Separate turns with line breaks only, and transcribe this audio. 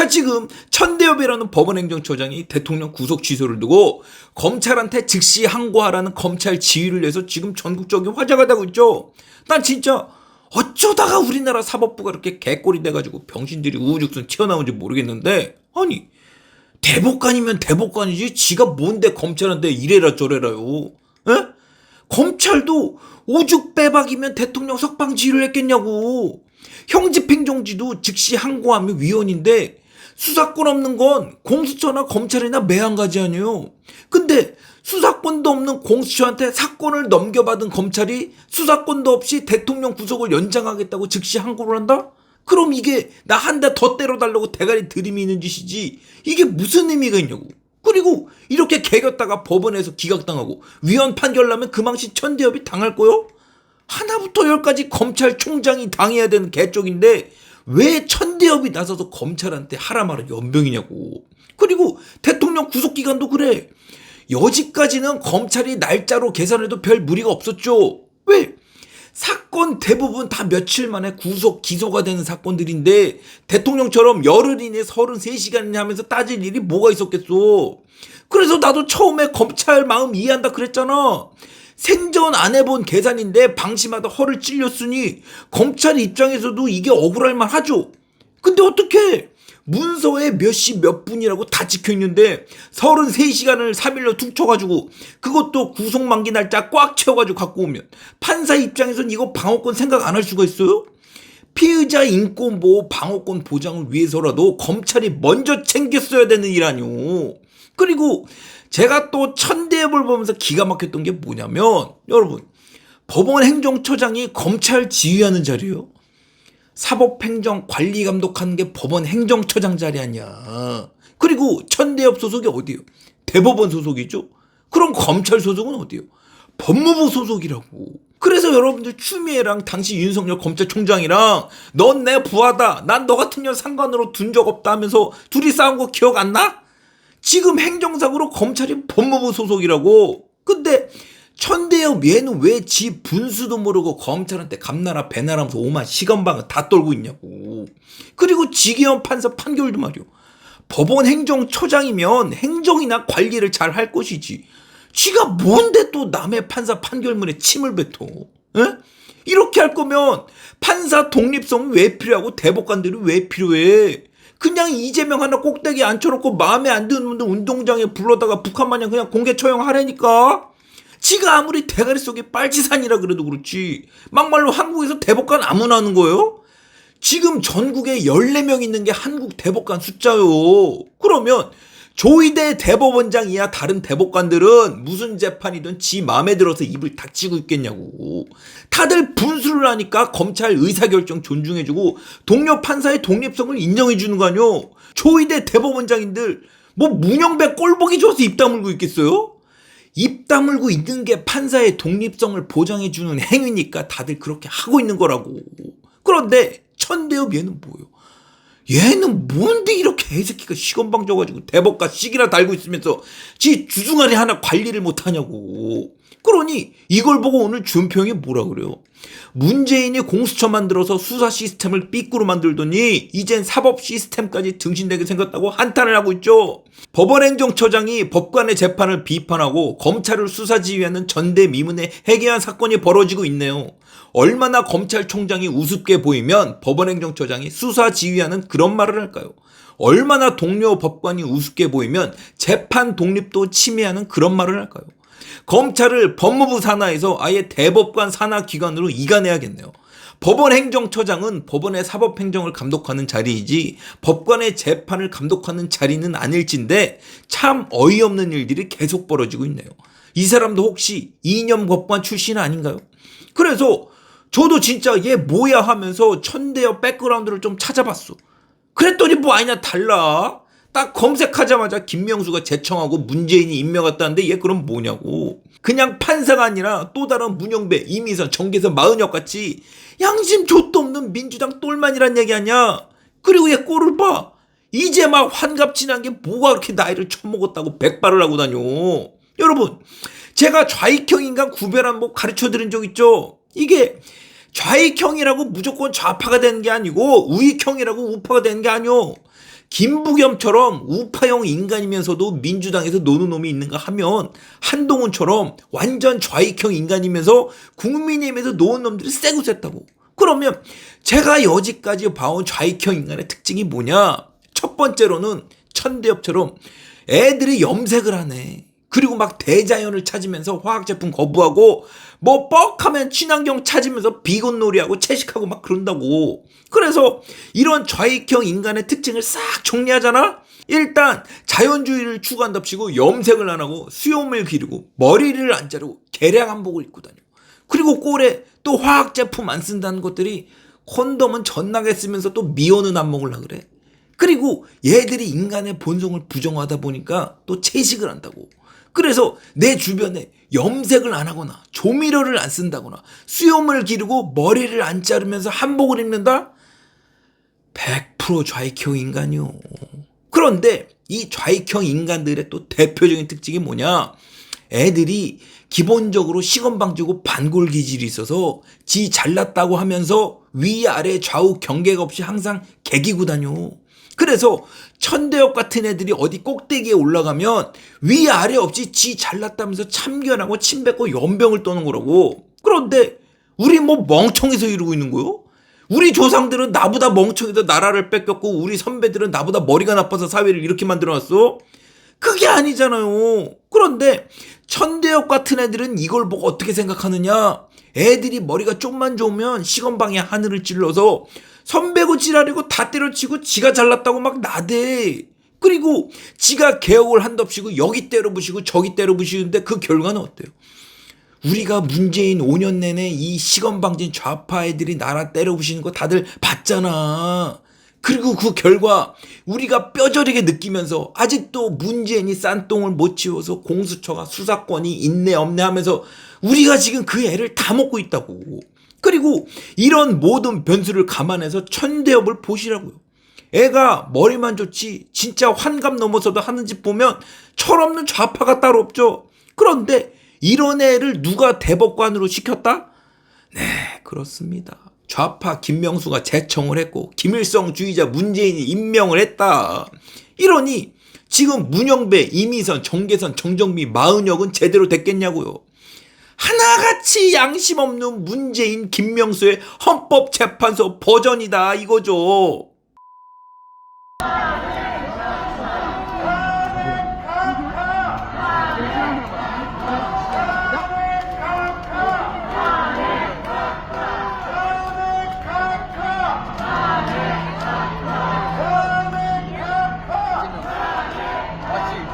자, 지금 천대엽이라는 법원행정처장이 대통령 구속 취소를 두고 검찰한테 즉시 항고하라는 검찰 지휘를 내서 지금 전국적인 화제가 되고 있죠. 난 진짜 어쩌다가 우리나라 사법부가 이렇게 개꼴이 돼가지고 병신들이 우후죽순 튀어나온지 모르겠는데, 아니 대법관이면 대법관이지 지가 뭔데 검찰한테 이래라 저래라요. 에? 검찰도 오죽 빼박이면 대통령 석방 지휘를 했겠냐고. 형집행정지도 즉시 항고하면 위헌인데 수사권 없는 건 공수처나 검찰이나 매한가지 아니에요. 근데 수사권도 없는 공수처한테 사건을 넘겨받은 검찰이 수사권도 없이 대통령 구속을 연장하겠다고 즉시 항고를 한다? 그럼 이게 나 한 대 더 때려달라고 대가리 들이미는 짓이지 이게 무슨 의미가 있냐고. 그리고 이렇게 개겼다가 법원에서 기각당하고 위헌 판결 나면 그 망신 천대엽이 당할 거요? 하나부터 열까지 검찰총장이 당해야 되는 개쪽인데 왜 천대엽이 나서서 검찰한테 하라 마라 연병이냐고. 그리고 대통령 구속기간도 그래. 여지까지는 검찰이 날짜로 계산해도 별 무리가 없었죠. 왜? 사건 대부분 다 며칠 만에 구속 기소가 되는 사건들인데 대통령처럼 열흘이내 33시간이나 하면서 따질 일이 뭐가 있었겠어. 그래서 나도 처음에 검찰 마음 이해한다 그랬잖아. 생전 안 해본 계산인데 방심하다 허를 찔렸으니 검찰 입장에서도 이게 억울할 만하죠. 근데 어떡해. 문서에 몇 시 몇 분이라고 다 찍혀있는데 33시간을 3일로 툭 쳐가지고 그것도 구속 만기 날짜 꽉 채워가지고 갖고 오면 판사 입장에서는 이거 방어권 생각 안 할 수가 있어요? 피의자 인권보호 방어권 보장을 위해서라도 검찰이 먼저 챙겼어야 되는 일 아니오. 그리고 제가 또 천대엽을 보면서 기가 막혔던 게 뭐냐면, 여러분 법원 행정처장이 검찰 지휘하는 자리예요. 사법행정 관리 감독하는 게 법원 행정처장 자리 아니야. 그리고 천대엽 소속이 어디예요? 대법원 소속이죠. 그럼 검찰 소속은 어디예요? 법무부 소속이라고. 그래서 여러분들 추미애랑 당시 윤석열 검찰총장이랑 넌 내 부하다, 난 너 같은 년 상관으로 둔 적 없다 하면서 둘이 싸운 거 기억 안 나? 지금 행정상으로 검찰이 법무부 소속이라고. 근데 천대엽 얘는 왜 지 분수도 모르고 검찰한테 감나라 배나라면서 오만 시건방을 다 떨고 있냐고. 그리고 지기현 판사 판결도 말이요. 법원 행정처장이면 행정이나 관리를 잘 할 것이지. 지가 뭔데 또 남의 판사 판결문에 침을 뱉어. 에? 이렇게 할 거면 판사 독립성이 왜 필요하고 대법관들이 왜 필요해. 그냥 이재명 하나 꼭대기 앉혀놓고 마음에 안 드는 분들 운동장에 불러다가 북한 마냥 그냥 공개 처형하라니까. 지가 아무리 대가리 속에 빨치산이라 그래도 그렇지 막말로 한국에서 대법관 아무나 하는 거예요? 지금 전국에 14명 있는 게 한국 대법관 숫자요. 그러면 조희대 대법원장 이하 다른 대법관들은 무슨 재판이든 지 마음에 들어서 입을 닥치고 있겠냐고. 다들 분수를 하니까 검찰 의사결정 존중해주고 동료 판사의 독립성을 인정해주는 거 아니요. 조희대 대법원장인들 뭐 문영배 꼴보기 좋아서 입 다물고 있겠어요? 입 다물고 있는 게 판사의 독립성을 보장해주는 행위니까 다들 그렇게 하고 있는 거라고. 그런데 천대엽 얘는 뭐예요? 얘는 뭔데 이렇게 애새끼가 시건방 져가지고 대법관 씩이나 달고 있으면서 지 주둥아리 하나 관리를 못하냐고. 그러니 이걸 보고 오늘 준평이 뭐라 그래요? 문재인이 공수처 만들어서 수사 시스템을 삐꾸로 만들더니 이젠 사법 시스템까지 등신대게 생겼다고 한탄을 하고 있죠. 법원행정처장이 법관의 재판을 비판하고 검찰을 수사 지휘하는 전대미문의 해괴한 사건이 벌어지고 있네요. 얼마나 검찰총장이 우습게 보이면 법원행정처장이 수사 지휘하는 그런 말을 할까요? 얼마나 동료 법관이 우습게 보이면 재판 독립도 침해하는 그런 말을 할까요? 검찰을 법무부 산하에서 아예 대법관 산하 기관으로 이관해야겠네요. 법원 행정처장은 법원의 사법행정을 감독하는 자리이지 법관의 재판을 감독하는 자리는 아닐진데 참 어이없는 일들이 계속 벌어지고 있네요. 이 사람도 혹시 이념 법관 출신 아닌가요? 그래서 저도 진짜 얘 뭐야 하면서 천대엽 백그라운드를 좀 찾아봤어. 그랬더니 뭐 아니냐 달라. 딱 검색하자마자 김명수가 제청하고 문재인이 임명했다는데 얘 그럼 뭐냐고. 그냥 판사가 아니라 또 다른 문영배, 이미선, 정계선, 마은혁 같이 양심 좆도 없는 민주당 똘만이란 얘기 아니야. 그리고 얘 꼴을 봐. 이제 막 환갑 지난 게 뭐가 그렇게 나이를 처먹었다고 백발을 하고 다녀. 여러분 제가 좌익형 구별한 법 가르쳐드린 적 있죠. 이게 좌익형이라고 무조건 좌파가 되는 게 아니고 우익형이라고 우파가 되는 게 아니오. 김부겸처럼 우파형 인간이면서도 민주당에서 노는 놈이 있는가 하면 한동훈처럼 완전 좌익형 인간이면서 국민의힘에서 노는 놈들이 세고 셌다고. 그러면 제가 여지까지 봐온 좌익형 인간의 특징이 뭐냐? 첫 번째로는 천대엽처럼 애들이 염색을 하네. 그리고 막 대자연을 찾으면서 화학제품 거부하고 뭐 뻑하면 친환경 찾으면서 비건 놀이하고 채식하고 막 그런다고. 그래서 이런 좌익형 인간의 특징을 싹 정리하잖아? 일단 자연주의를 추구한답시고 염색을 안 하고 수염을 기르고 머리를 안 자르고 개량 한복을 입고 다녀. 그리고 꼴에 또 화학제품 안 쓴다는 것들이 콘돔은 전나게 쓰면서 또 미혼은 안 먹으려고 그래. 그리고 얘들이 인간의 본성을 부정하다 보니까 또 채식을 한다고. 그래서 내 주변에 염색을 안 하거나 조미료를 안 쓴다거나 수염을 기르고 머리를 안 자르면서 한복을 입는다? 100% 좌익형 인간이요. 그런데 이 좌익형 인간들의 또 대표적인 특징이 뭐냐? 애들이 기본적으로 시건방지고 반골 기질이 있어서 지 잘났다고 하면서 위아래 좌우 경계가 없이 항상 개기고 다녀. 그래서 천대엽 같은 애들이 어디 꼭대기에 올라가면 위아래 없이 지 잘났다면서 참견하고 침뱉고 연병을 떠는 거라고. 그런데 우리 뭐 멍청해서 이러고 있는 거요? 우리 조상들은 나보다 멍청해서 나라를 뺏겼고 우리 선배들은 나보다 머리가 나빠서 사회를 이렇게 만들어놨어? 그게 아니잖아요. 그런데 천대엽 같은 애들은 이걸 보고 어떻게 생각하느냐? 애들이 머리가 좀만 좋으면 시건방에 하늘을 찔러서 선배고 지랄이고 다 때려치고 지가 잘났다고 막 나대. 그리고 지가 개혁을 한답시고 여기 때려부시고 저기 때려부시는데 그 결과는 어때요? 우리가 문재인 5년 내내 이 시건방진 좌파 애들이 나라 때려부시는 거 다들 봤잖아. 그리고 그 결과 우리가 뼈저리게 느끼면서 아직도 문재인이 싼똥을 못 치워서 공수처가 수사권이 있네 없네 하면서 우리가 지금 그 애를 다 먹고 있다고. 그리고 이런 모든 변수를 감안해서 천대엽을 보시라고요. 애가 머리만 좋지 진짜 환갑 넘어서도 하는 짓 보면 철없는 좌파가 따로 없죠. 그런데 이런 애를 누가 대법관으로 시켰다? 네, 그렇습니다. 좌파 김명수가 제청을 했고 김일성주의자 문재인이 임명을 했다. 이러니 지금 문영배, 이미선, 정계선, 정정비, 마은혁은 제대로 됐겠냐고요. 하나같이 양심 없는 문재인, 김명수의 헌법재판소 버전이다 이거죠.